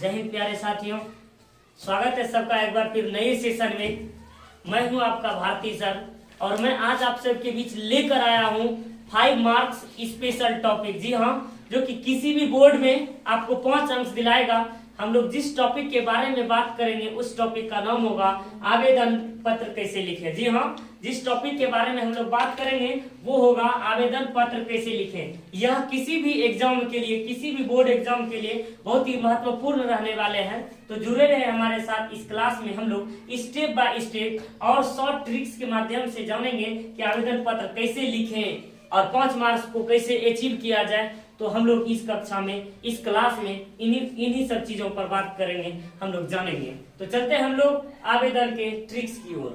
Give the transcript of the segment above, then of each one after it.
जय हिंद प्यारे साथियों, स्वागत है सबका एक बार फिर नए सेशन में। मैं हूं आपका भारती सर और मैं आज आप सबके बीच लेकर आया हूं 5 मार्क्स स्पेशल टॉपिक। जी हाँ, जो कि किसी भी बोर्ड में आपको 5 अंक दिलाएगा। हम लोग जिस टॉपिक के बारे में बात करेंगे उस टॉपिक का नाम होगा आवेदन पत्र कैसे लिखें। जी हाँ, जिस टॉपिक के बारे में हम लोग बात करेंगे वो होगा आवेदन पत्र कैसे लिखें। यह किसी भी एग्जाम के लिए, किसी भी बोर्ड एग्जाम के लिए बहुत ही महत्वपूर्ण रहने वाले हैं। तो जुड़े रहे हमारे साथ। इस क्लास में हम लोग स्टेप बाय स्टेप और शॉर्ट ट्रिक्स के माध्यम से जानेंगे कि आवेदन पत्र कैसे लिखें और 5 मार्क्स को कैसे अचीव किया जाए। तो हम लोग इस कक्षा में, इस क्लास में इन्हीं सब चीजों पर बात करेंगे, हम लोग जानेंगे। तो चलते हैं हम लोग आवेदन के ट्रिक्स की ओर।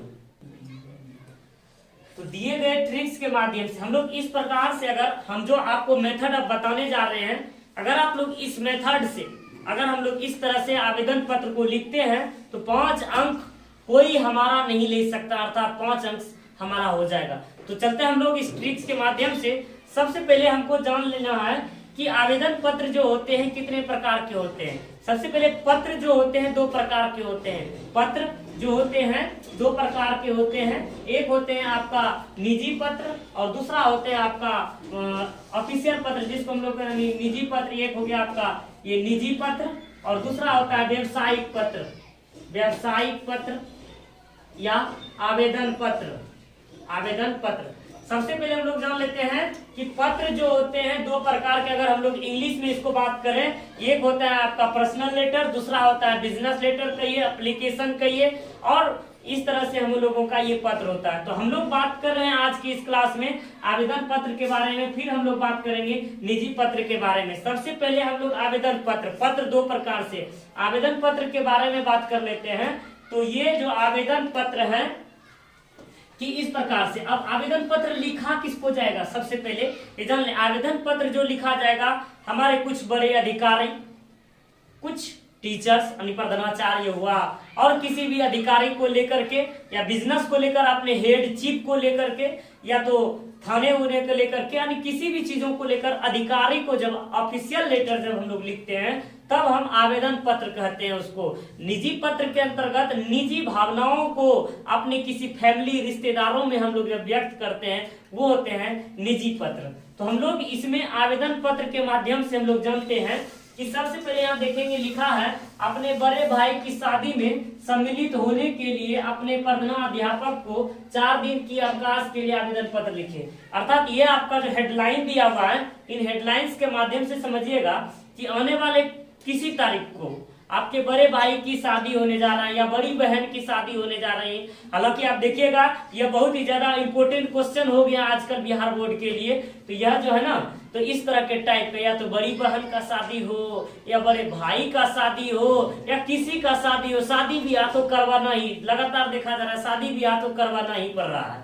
तो दिए गए ट्रिक्स के माध्यम से हम लोग इस प्रकार से, अगर हम जो आपको मेथड अब बताने जा रहे हैं, अगर आप लोग इस मेथड से, अगर हम लोग इस तरह से आवेदन पत्र को लिखते हैं तो 5 अंक कोई हमारा नहीं ले सकता, अर्थात 5 अंक हमारा हो जाएगा। तो चलते हम लोग इस ट्रिक्स के माध्यम से। सबसे पहले हमको जान लेना है कि आवेदन पत्र जो होते हैं कितने प्रकार के होते हैं। सबसे पहले पत्र जो होते हैं 2 प्रकार के होते हैं। पत्र जो होते हैं 2 प्रकार के होते हैं। एक होते हैं आपका निजी पत्र और दूसरा होते हैं आपका ऑफिशियल पत्र, जिसको हम लोग निजी पत्र। एक हो गया आपका ये निजी पत्र और दूसरा होता है व्यावसायिक पत्र। व्यावसायिक पत्र या आवेदन पत्र। आवेदन पत्र सबसे पहले हम लोग जान लेते हैं कि पत्र जो होते हैं 2 प्रकार के। अगर हम लोग इंग्लिश में इसको बात करें, एक होता है आपका पर्सनल लेटर, दूसरा होता है बिजनेस लेटर कहिए, एप्लीकेशन कहिए, और इस तरह से हम लोगों का ये पत्र होता है। तो हम लोग बात कर रहे हैं आज की इस क्लास में आवेदन पत्र के बारे में। फिर हम लोग बात करेंगे निजी पत्र के बारे में। सबसे पहले हम लोग आवेदन पत्र, पत्र 2 प्रकार से, आवेदन पत्र के बारे में बात कर लेते हैं। तो ये जो आवेदन पत्र है कि इस प्रकार से, अब आवेदन पत्र लिखा किसको जाएगा, सबसे पहले ये जान ले। आवेदन पत्र जो लिखा जाएगा हमारे कुछ बड़े अधिकारी, कुछ टीचर्स यानी प्रधानाचार्य हुआ, और किसी भी अधिकारी को लेकर के या बिजनेस को लेकर, अपने हेड चीफ को लेकर के, या तो थाने होने को लेकर के, यानी किसी भी चीजों को लेकर अधिकारी को जब ऑफिशियल लेटर जब हम लोग लिखते हैं तब हम आवेदन पत्र कहते हैं उसको। निजी पत्र के अंतर्गत निजी भावनाओं को अपने किसी फैमिली रिश्तेदारों में हम लोग जब व्यक्त करते हैं वो होते हैं निजी पत्र। तो हम लोग इसमें आवेदन पत्र के माध्यम से हम लोग जानते हैं कि सबसे पहले यहाँ देखेंगे लिखा है अपने बड़े भाई की शादी में सम्मिलित होने के लिए अपने प्रधानाध्यापक को 4 दिन की अवकाश के लिए आवेदन पत्र लिखे। अर्थात ये आपका जो हेडलाइन दिया हुआ है, इन हेडलाइंस के माध्यम से समझिएगा कि आने वाले किसी तारीख को आपके बड़े भाई की शादी होने जा रहा है या बड़ी बहन की शादी होने जा रही है। हालांकि आप देखिएगा यह बहुत ही ज्यादा इंपॉर्टेंट क्वेश्चन हो गया आजकल बिहार बोर्ड के लिए। तो यह जो है ना, तो इस तरह के टाइप पे, या तो बड़ी बहन का शादी हो या बड़े भाई का शादी हो या किसी का शादी हो, शादी ब्याह तो करवाना ही, लगातार देखा जा रहा है शादी ब्याह तो करवाना ही पड़ रहा है।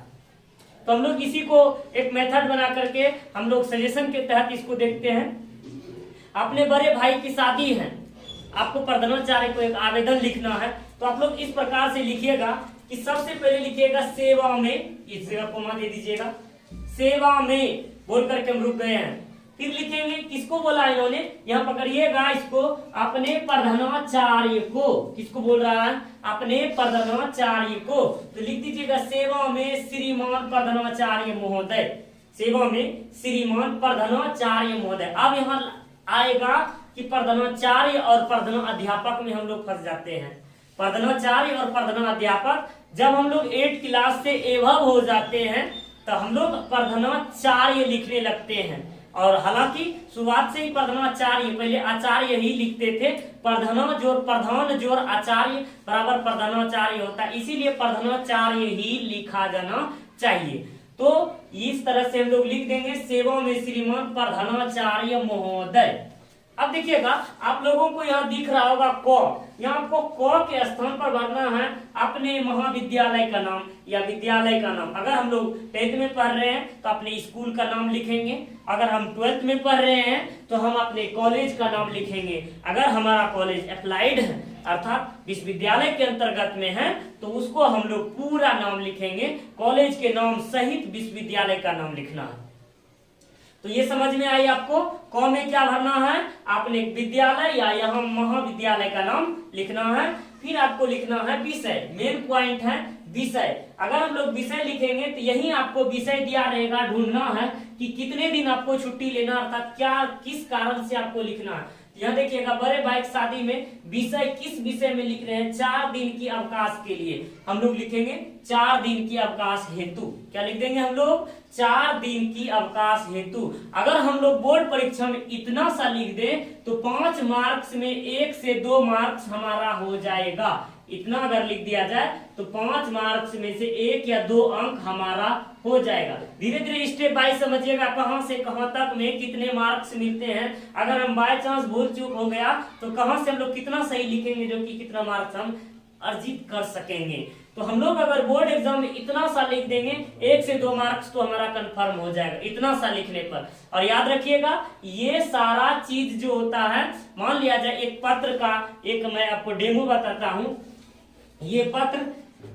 तो हम लोग इसी को एक मेथड बना करके हम लोग सजेशन के तहत इसको देखते हैं। अपने बड़े भाई की शादी है, आपको प्रधानाचार्य को एक आवेदन लिखना है। तो आप लोग इस प्रकार से लिखिएगा कि सबसे पहले लिखिएगा सेवा में, इस जगह कोमा दे दीजिएगा, सेवा में बोल करके हम रुक गए हैं। फिर लिखेंगे किसको बोला इन्होंने, यहाँ पकड़िएगा इसको, अपने प्रधानाचार्य को। किसको बोल रहा है, अपने प्रधानाचार्य को। तो लिख दीजिएगा सेवा में श्रीमान प्रधानाचार्य महोदय। सेवा में श्रीमान प्रधानाचार्य महोदय। अब यहाँ आएगा कि प्रधानाचार्य और प्रधानाध्यापक में हम लोग फंस जाते हैं। प्रधानाचार्य और प्रधानाध्यापक, जब हम लोग 8 क्लास से एवब हो जाते हैं तो हम लोग प्रधानाचार्य लिखने लगते हैं। और हालांकि शुरुआत से ही प्रधानाचार्य, पहले आचार्य ही लिखते थे। प्रधान जोर आचार्य बराबर प्रधानाचार्य होता है, इसीलिए प्रधानाचार्य ही लिखा जाना चाहिए। तो इस तरह से हम लोग लिख देंगे सेवा में श्रीमान प्रधानाचार्य महोदय। अब देखिएगा आप लोगों को यहाँ दिख रहा होगा क, यहाँ आपको क के स्थान पर भरना है अपने महाविद्यालय का नाम या विद्यालय का नाम। अगर हम लोग 10th में पढ़ रहे हैं तो अपने स्कूल का नाम लिखेंगे। अगर हम 12th में पढ़ रहे हैं तो हम अपने कॉलेज का नाम लिखेंगे। अगर हमारा कॉलेज अप्लाइड है अर्थात विश्वविद्यालय के अंतर्गत में है तो उसको हम लोग पूरा नाम लिखेंगे, कॉलेज के नाम सहित विश्वविद्यालय का नाम लिखना है। तो ये समझ में आई आपको। क में क्या भरना है, आपने विद्यालय या यहाँ महाविद्यालय का नाम लिखना है। फिर आपको लिखना है विषय, मेन पॉइंट है विषय। अगर हम लोग विषय लिखेंगे तो यही आपको विषय दिया रहेगा, ढूंढना है कि कितने दिन आपको छुट्टी लेना, अर्थात क्या किस कारण से आपको लिखना है। यहाँ देखिएगा, बड़े भाई की शादी में विषय किस विषय में लिख रहे हैं, 4 दिन की अवकाश के लिए हम लोग लिखेंगे 4 दिन की अवकाश हेतु। क्या लिख देंगे हम लोग, 4 दिन की अवकाश हेतु। अगर हम लोग बोर्ड परीक्षा में इतना सा लिख दें तो 5 मार्क्स में 1 से 2 मार्क्स हमारा हो जाएगा। इतना अगर लिख दिया जाए तो 5 मार्क्स में से 1 या 2 अंक हमारा हो जाएगा। धीरे धीरे स्टेप बाय समझिएगा, कहां से कहां तक में कितने मार्क्स मिलते हैं। अगर हम बाय चांस भूल चूक हो गया तो कहां से हम लोग कितना सही लिखेंगे जो कि कितना मार्क्स हम अर्जित कर सकेंगे। तो हम लोग अगर बोर्ड एग्जाम में इतना सा लिख देंगे 1 से 2 मार्क्स तो हमारा कंफर्म हो जाएगा इतना सा लिखने पर। और याद रखिएगा, ये सारा चीज जो होता है, मान लिया जाए एक पत्र का, एक मैं आपको डेमो बताता हूँ। ये पत्र,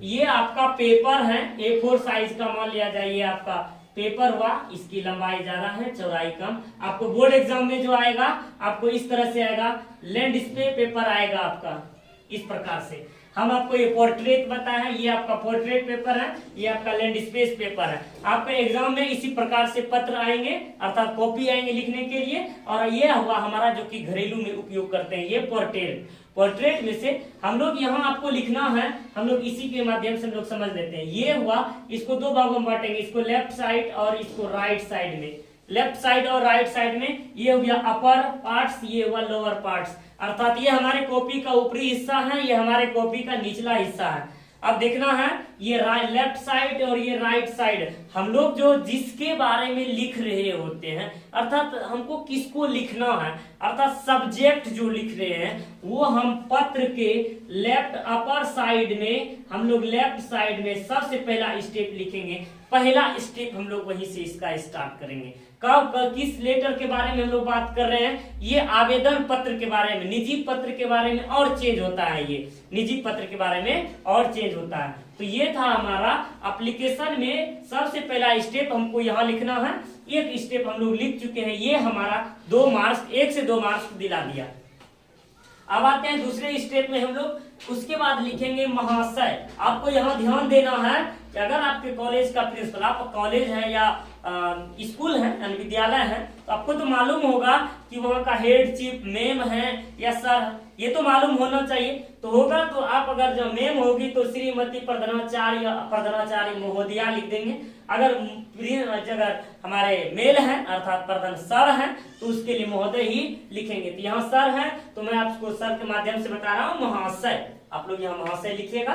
ये आपका पेपर है A4 साइज का, मान लिया जाए ये आपका पेपर हुआ, इसकी लंबाई ज्यादा है चौड़ाई कम। आपको बोर्ड एग्जाम में जो आएगा आपको इस तरह से आएगा, लैंडस्केप पेपर आएगा आपका इस प्रकार से। हम आपको ये पोर्ट्रेट बताया है, ये आपका पोर्ट्रेट पेपर है, ये आपका लैंडस्केप पेपर है। आपके एग्जाम में इसी प्रकार से पत्र आएंगे, अर्थात कॉपी आएंगे लिखने के लिए। और ये हुआ हमारा जो कि घरेलू में उपयोग करते हैं, ये पोर्ट्रेट में से हम लोग यहाँ आपको लिखना है, हम लोग इसी के माध्यम से हम लोग समझ लेते हैं। ये हुआ, इसको 2 भागों में बांटेंगे, इसको लेफ्ट साइड और इसको राइट साइड में। लेफ्ट साइड और राइट साइड में ये हो गया अपर पार्ट्स, ये हुआ लोअर पार्ट्स, अर्थात ये हमारे कॉपी का ऊपरी हिस्सा है, ये हमारे कॉपी का निचला हिस्सा है। अब देखना है, ये लेफ्ट साइड और ये राइट साइड, हम लोग जो जिसके बारे में लिख रहे होते हैं, अर्थात हमको किसको लिखना है, अर्थात सब्जेक्ट जो लिख रहे हैं वो हम पत्र के लेफ्ट अपर साइड में, हम लोग लेफ्ट साइड में सबसे पहला स्टेप लिखेंगे। पहला स्टेप हम लोग वहीं से इसका स्टार्ट करेंगे। कब किस लेटर के बारे में हम लोग बात कर रहे हैं, ये आवेदन पत्र के बारे में, निजी पत्र के बारे में और चेंज होता है, ये निजी पत्र के बारे में और चेंज होता है। तो ये था हमारा एप्लीकेशन में सबसे पहला स्टेप, हमको यहाँ लिखना है। एक स्टेप हम लोग लिख चुके हैं, ये हमारा 2 मार्क्स, 1 से 2 मार्क्स दिला दिया। अब आते हैं दूसरे स्टेप में हम लोग, उसके बाद लिखेंगे महाशय। आपको यहाँ ध्यान देना है कि अगर आपके कॉलेज का प्रिंसिपल, आप कॉलेज है या स्कूल है यानी विद्यालय है, तो आपको तो मालूम होगा कि वहाँ का हेड चीफ मेम है या सर, ये तो मालूम होना चाहिए। तो होगा तो आप अगर जो मेम होगी तो श्रीमती प्रधानाचार्य महोदया लिख देंगे। अगर हमारे मेल है अर्थात प्रधान सर है तो उसके लिए महोदय ही लिखेंगे। तो यहाँ सर है तो मैं आपको सर के माध्यम से बता रहा हूँ महाशय, आप लोग यहाँ महाशय लिखिएगा,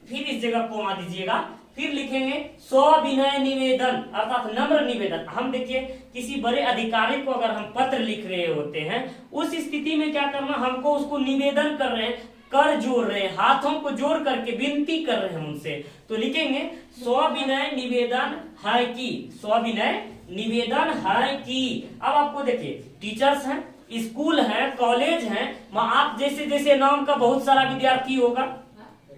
फिर इस जगह कोमा दीजिएगा, फिर लिखेंगे सविनय निवेदन अर्थात नम्र निवेदन। हम देखिए किसी बड़े अधिकारी को अगर हम पत्र लिख रहे होते हैं, उस स्थिति में क्या करना, हमको उसको निवेदन कर रहे हैं, कर जोड़ रहे हैं, हाथों को जोड़ करके विनती कर रहे हैं उनसे, तो लिखेंगे सविनय निवेदन है कि, सविनय निवेदन है कि। अब आपको देखिए टीचर्स हैं, स्कूल है, कॉलेज है, आप जैसे जैसे नाम का बहुत सारा विद्यार्थी होगा,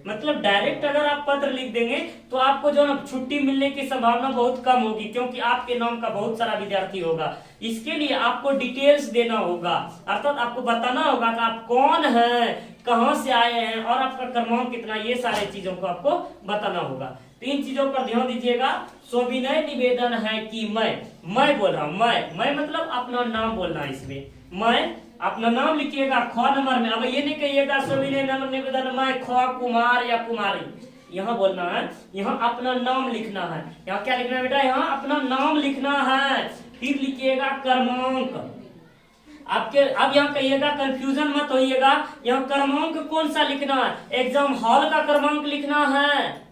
मतलब डायरेक्ट अगर आप पत्र लिख देंगे तो आपको जो ना छुट्टी मिलने की संभावना बहुत कम होगी, क्योंकि आपके नाम का बहुत सारा विद्यार्थी होगा। इसके लिए आपको डिटेल्स देना होगा, अर्थात आपको बताना होगा कि आप कौन हैं, कहां से आए हैं और आपका क्रमांक कितना, ये सारे चीजों को आपको बताना होगा। तो इन चीजों पर ध्यान दीजिएगा। सविनय निवेदन है कि मैं बोल रहा हूँ, मैं मतलब अपना नाम बोलना है इसमें, मैं अपना नाम लिखिएगा ख नंबर में। अब ये नहीं कहिएगा सविनय नम्र निवेदन मैं ख कुमार या कुमारी, यहाँ बोलना है, यहाँ अपना नाम लिखना है। यहाँ क्या लिखना है बेटा, यहाँ अपना नाम लिखना है। फिर लिखिएगा क्रमांक आपके। अब यहाँ कहिएगा कंफ्यूजन मत होइएगा, यहाँ क्रमांक कौन सा लिखना है, एग्जाम हॉल का क्रमांक लिखना है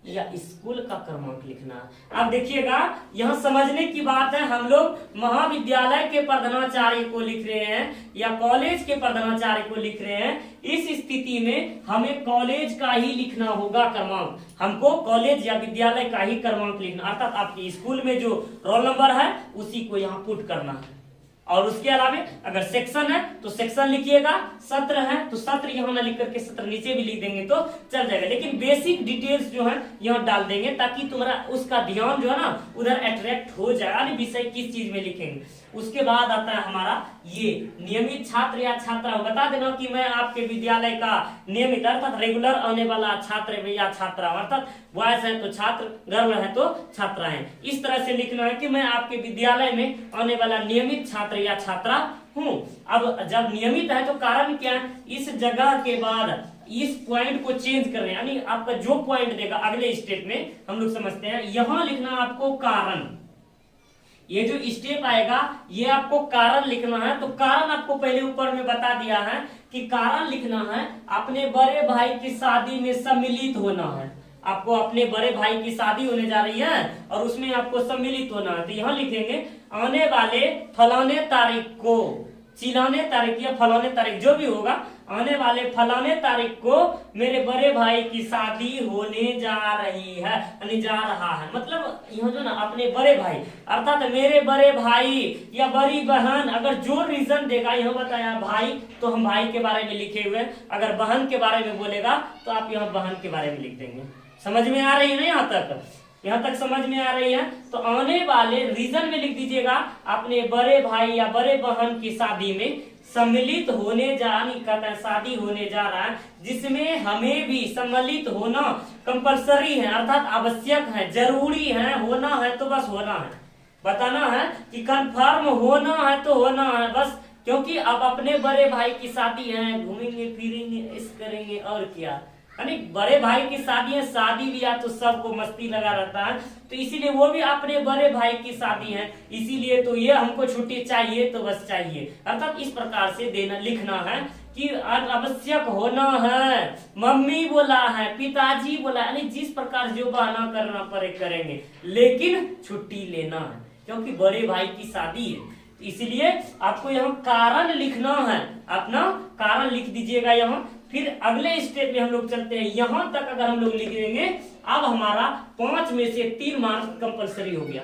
या स्कूल का क्रमांक लिखना है। अब देखिएगा यहाँ समझने की बात है, हम लोग महाविद्यालय के प्रधानाचार्य को लिख रहे हैं या कॉलेज के प्रधानाचार्य को लिख रहे हैं, इस स्थिति में हमें कॉलेज का ही लिखना होगा क्रमांक, हमको कॉलेज या विद्यालय का ही क्रमांक लिखना, अर्थात आपके स्कूल में जो रोल नंबर है उसी को यहाँ पुट करना है। और उसके अलावा अगर सेक्शन है तो सेक्शन लिखिएगा, सत्र है तो सत्र यहाँ ना लिख करके सत्र नीचे भी लिख देंगे तो चल जाएगा, लेकिन बेसिक डिटेल्स जो है यहाँ डाल देंगे ताकि तुम्हारा उसका ध्यान जो है ना उधर अट्रैक्ट हो जाए, यानी विषय किस चीज में लिखेंगे। उसके बाद आता है हमारा ये नियमित छात्र या छात्रा। बता देना कि मैं आपके विद्यालय का नियमित अर्थात रेगुलर आने वाला छात्र या छात्रा, अर्थात बॉयज है तो छात्र, गर्ल है तो छात्राएं। इस तरह से लिखना है कि मैं आपके विद्यालय में आने वाला नियमित छात्र या छात्रा हूँ। अब जब नियमित है तो कारण क्या है, इस जगह के बाद इस पॉइंट को चेंज कर रहे हैं, यानी आपका जो पॉइंट देगा अगले स्टेप में हम लोग समझते हैं, यहां लिखना आपको कारण। ये जो स्टेप आएगा ये आपको कारण लिखना है। तो कारण आपको पहले ऊपर में बता दिया है कि कारण लिखना है अपने बड़े भाई की शादी में सम्मिलित होना है। आपको अपने बड़े भाई की शादी होने जा रही है और उसमें आपको सम्मिलित होना है। तो यहाँ लिखेंगे आने वाले फलाने तारीख को, चिलाने तारीख या फलाने तारीख जो भी होगा, आने वाले फलाने तारीख को मेरे बड़े भाई की शादी होने जा रही है, यानी जा रहा है। मतलब यहाँ जो ना अपने बड़े भाई अर्थात मेरे बड़े भाई या बड़ी बहन, अगर जो रीजन देगा, यहाँ बताया भाई तो हम भाई के बारे में लिखे हुए, अगर बहन के बारे में बोलेगा तो आप यहाँ बहन के बारे में लिख देंगे। समझ में आ रही है ना यहाँ तक? यहाँ तक समझ में आ रही है? तो आने वाले रीजन में लिख दीजिएगा अपने बड़े भाई या बड़े बहन की शादी में सम्मिलित होने शादी होने जा रहा है, जिसमें हमें भी सम्मिलित होना कंपलसरी है, अर्थात आवश्यक है, जरूरी है, होना है तो बस होना है, बताना है कि कंफर्म होना है तो होना है बस, क्योंकि अब अपने बड़े भाई की शादी है, घूमेंगे फिरेंगे इस करेंगे और क्या, यानी बड़े भाई की शादी है, शादी भी या तो सबको मस्ती लगा रहता है, तो इसीलिए वो भी अपने बड़े भाई की शादी है, इसीलिए तो ये हमको छुट्टी चाहिए तो बस चाहिए। अर्थात इस प्रकार से देना लिखना है कि आवश्यक होना है, मम्मी बोला है, पिताजी बोला, यानी जिस प्रकार जो बहाना करना पड़े करेंगे, लेकिन छुट्टी लेना है क्योंकि बड़े भाई की शादी है। इसलिए आपको यहाँ कारण लिखना है, अपना कारण लिख दीजिएगा यहाँ। फिर अगले स्टेप में हम लोग चलते हैं, यहां तक अगर हम लोग लिख देंगे, अब हमारा 5 में से 3 मार्क्स कंपलसरी हो गया।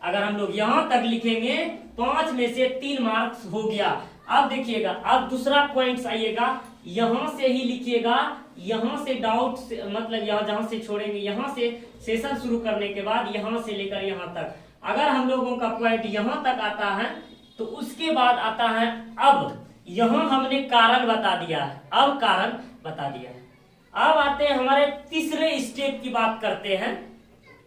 अगर हम लोग यहां तक लिखेंगे 5 में से 3 मार्क्स हो गया। अब देखिएगा, अब दूसरा पॉइंट आइएगा, यहां से ही लिखिएगा, यहां से डाउट से, मतलब यहाँ जहां से छोड़ेंगे, यहां से सेशन शुरू करने के बाद यहां से लेकर यहां तक, अगर हम लोगों का पॉइंट यहां तक आता है तो उसके बाद आता है, अब यहां हमने कारण बता दिया है, अब कारण बता दिया है। अब आते हैं हमारे तीसरे स्टेप की बात करते हैं।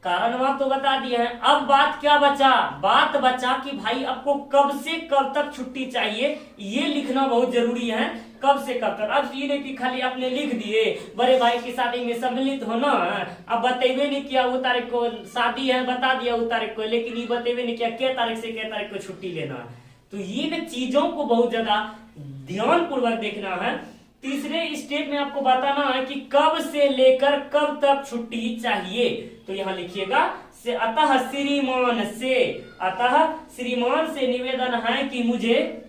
कारण वहां तो बता दिया है, अब बात क्या बचा? बात बचा कि भाई आपको कब से कब तक छुट्टी चाहिए, ये लिखना बहुत जरूरी है। कब से कब तक? अब ये नहीं कि खाली आपने लिख दिए बड़े भाई की शादी में सम्मिलित होना है, अब बतेबे नहीं किया वो तारीख को शादी है, बता दिया वो तारीख को, लेकिन ये बतेबे नहीं किया क्या तारीख से क्या तारीख को छुट्टी लेना है। तो इन चीजों को बहुत ज्यादा ध्यान पूर्वक देखना है। तीसरे स्टेप में आपको बताना है कि कब से लेकर कब तक छुट्टी चाहिए। तो यहाँ लिखिएगा से अतः श्रीमान से निवेदन है कि मुझे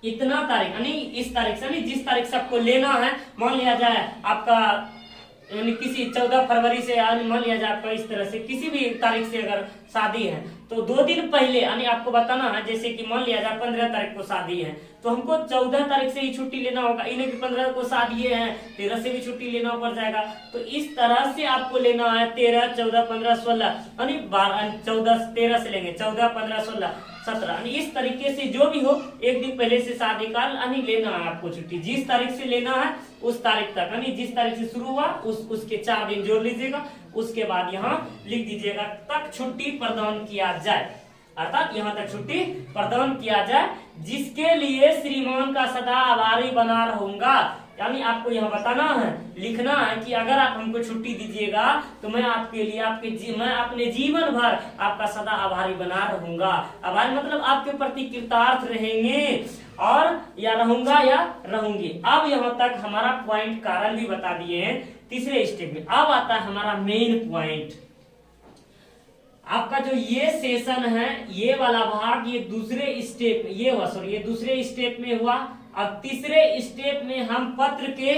इतना तारीख, यानी इस तारीख से, यानी जिस तारीख से आपको लेना है, मान लिया जाए आपका यानी किसी 14 फरवरी से, मान लिया जाए आपका इस तरह से किसी भी तारीख से अगर शादी है तो 2 दिन पहले यानी आपको बताना है, जैसे कि मान लिया जाए 15 तारीख को शादी है तो हमको 14 तारीख से ही छुट्टी लेना होगा, इन्हें कि 15 को शादी है 13 से भी छुट्टी लेना पड़ जाएगा। तो इस तरह से आपको लेना है 13, 14, 15, 16, यानी 14, 13 से लेंगे, 14, 15, 16, 17, यानी इस तरीके से जो भी हो एक दिन पहले से शादी का यानी लेना है आपको छुट्टी, जिस तारीख से लेना है उस तारीख तक, यानी जिस तारीख से शुरू हुआ उसके 4 दिन जोड़ लीजिएगा, उसके बाद यहाँ लिख दीजिएगा तक छुट्टी प्रदान किया जाए, अर्थात यहाँ तक छुट्टी प्रदान किया जाए, जिसके लिए श्रीमान का सदा आभारी बना रहूंगा। यानी आपको यहाँ बताना है, लिखना है कि अगर आप हमको छुट्टी दीजिएगा तो मैं आपके लिए मैं अपने जीवन भर आपका सदा आभारी बना रहूंगा। आभारी मतलब आपके प्रति कृतार्थ रहेंगे और या रहूंगा या रहूंगी। अब यहाँ तक हमारा पॉइंट कारण भी बता दिए हैं तीसरे स्टेप में। अब आता है हमारा मेन पॉइंट। आपका जो ये सेशन है, ये वाला भाग, ये दूसरे स्टेप ये हुआ, सॉरी ये दूसरे स्टेप में हुआ। अब तीसरे स्टेप में हम पत्र के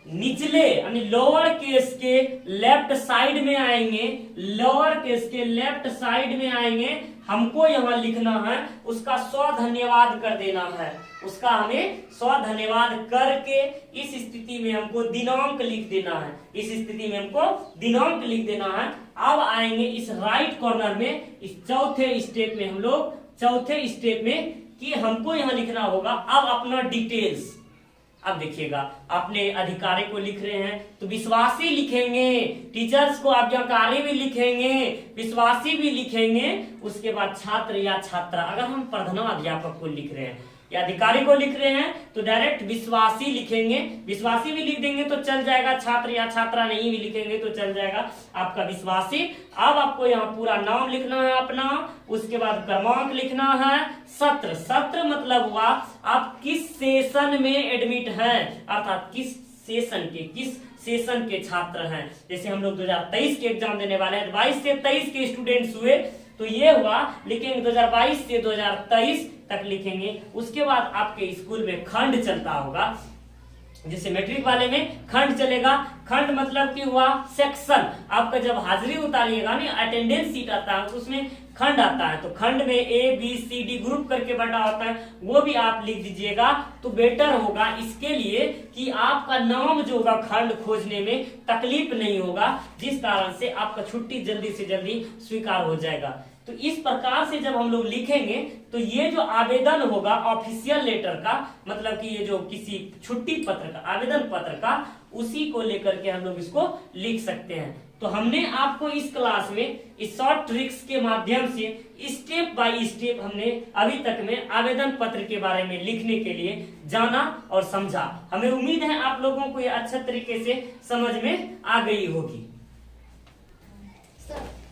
निचले यानी लोअर केस के लेफ्ट साइड में आएंगे, लोअर केस के लेफ्ट साइड में आएंगे, हमको यहाँ लिखना है, उसका 100 धन्यवाद कर देना है। उसका हमें 100 धन्यवाद करके इस स्थिति में हमको दिनांक लिख देना है। इस स्थिति में हमको दिनांक लिख देना है। अब आएंगे इस राइट कॉर्नर में, इस चौथे स्टेप में, हम लोग चौथे स्टेप में कि हमको यहाँ लिखना होगा अब अपना डिटेल्स। अब देखिएगा, अपने अधिकारी को लिख रहे हैं तो विश्वासी लिखेंगे, टीचर्स को आज्ञाकारी भी लिखेंगे, विश्वासी भी लिखेंगे। उसके बाद छात्र या छात्रा, अगर हम प्रधानाध्यापक को लिख रहे हैं या अधिकारी को लिख रहे हैं तो डायरेक्ट विश्वासी लिखेंगे। विश्वासी भी लिख देंगे तो चल जाएगा, छात्र या छात्रा नहीं भी लिखेंगे तो चल जाएगा आपका विश्वासी। अब आपको यहाँ पूरा नाम लिखना है अपना, उसके बाद क्रमांक लिखना है, सत्र। सत्र मतलब हुआ आप किस सेशन में एडमिट हैं, अर्थात किस सेशन के छात्र हैं। जैसे हम लोग 2023 के एग्जाम देने वाले हैं, 22 से 23 के स्टूडेंट्स हुए तो ये हुआ, लिखेंगे 2022 से 2023 तक लिखेंगे। उसके बाद आपके स्कूल में खंड चलता होगा, जैसे मैट्रिक वाले में खंड चलेगा। खंड मतलब कि हुआ सेक्शन। आपका जब हाजिरी उतारिएगा ना, अटेंडेंस सीट आता है तो उसमें खंड आता है, तो खंड में A B C D group करके बटा होता है, वो भी आप लिख दीजिएगा तो बेटर होगा। इसके लिए कि आपका नाम जो होगा खंड खोजने में तकलीफ नहीं होगा, जिस कारण से आपका छुट्टी जल्दी से जल्दी स्वीकार हो जाएगा। तो इस प्रकार से जब हम लोग लिखेंगे तो ये जो आवेदन होगा ऑफिशियल लेटर का, मतलब कि ये जो किसी छुट्टी पत्र का, आवेदन पत्र का, उसी को लेकर के हम लोग इसको लिख सकते हैं। तो हमने आपको इस क्लास में इस शॉर्ट ट्रिक्स के माध्यम से स्टेप बाय स्टेप हमने अभी तक में आवेदन पत्र के बारे में लिखने के लिए जाना और समझा। हमें उम्मीद है आप लोगों को ये अच्छा तरीके से समझ में आ गई होगी।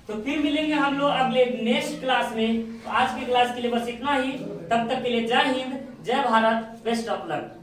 तो फिर मिलेंगे हम लोग अगले नेक्स्ट क्लास में। तो आज की क्लास के लिए बस इतना ही। तब तक के लिए जय हिंद, जय भारत, बेस्ट ऑफ लक।